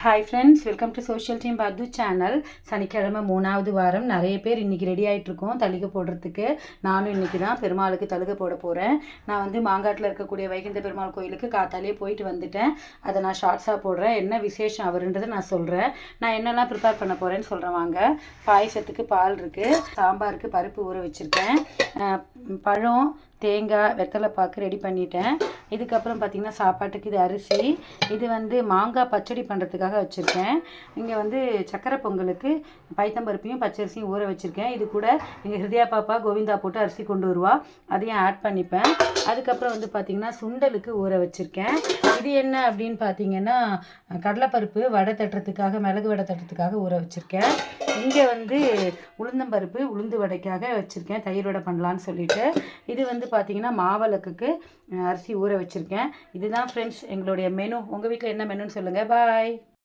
Hi friends, welcome to social team பத்து channel. சனிக்கிழமை 3வது வாரம். நிறைய பேர் இன்றைக்கி ரெடி ஆகிட்ருக்கோம் தலிகை போடுறதுக்கு. நானும் இன்றைக்கி தான் பெருமாளுக்கு தலிகை போட போகிறேன். நான் வந்து மாங்காட்டில் இருக்கக்கூடிய வைகுந்த பெருமாள் கோயிலுக்கு காத்தாலே போயிட்டு வந்துட்டேன். அதை நான் ஷார்ட்ஸாக போடுறேன். என்ன விசேஷம் அவருன்றதை நான் சொல்கிறேன். நான் என்னெல்லாம் ப்ரிப்பேர் பண்ண போகிறேன்னு சொல்கிறேன் வாங்க. பாயசத்துக்கு பால் இருக்குது, சாம்பாருக்கு பருப்பு ஊற வச்சுருக்கேன், பழம், தேங்காய், வெத்தலைப்பாக்கு ரெடி பண்ணிட்டேன். இதுக்கப்புறம் பார்த்திங்கன்னா சாப்பாட்டுக்கு இது அரிசி, இது வந்து மாங்காய் பச்சடி பண்ணுறதுக்காக வச்சுருக்கேன். இங்கே வந்து சக்கரை பொங்கலுக்கு பைத்தம்பருப்பையும் பச்சரிசியும் ஊற வச்சுருக்கேன். இது கூட எங்கள் ஹிருதயா பாப்பா கோவிந்தா போட்டு அரிசி கொண்டு வருவா, அதையும் ஆட் பண்ணிப்பேன். அதுக்கப்புறம் வந்து பார்த்திங்கன்னா சுண்டலுக்கு ஊற வச்சுருக்கேன். இது என்ன அப்படின்னு பார்த்தீங்கன்னா கடலைப்பருப்பு வடை தட்டுறதுக்காக, மிளகு வடை தட்டுறதுக்காக ஊற வச்சுருக்கேன். இங்கே வந்து உளுந்தம்பருப்பு உளுந்து வடைக்காக வச்சுருக்கேன், தயிர் வடை பண்ணலான்னு சொல்லிட்டு. இது வந்து பார்த்திங்கன்னா மாவிளக்குக்கு அரிசி ஊற வச்சுருக்கேன். இதுதான் ஃப்ரெண்ட்ஸ் எங்களுடைய மெனு. உங்கள் வீட்டில் என்ன மெனுன்னு சொல்லுங்கள். பாய்.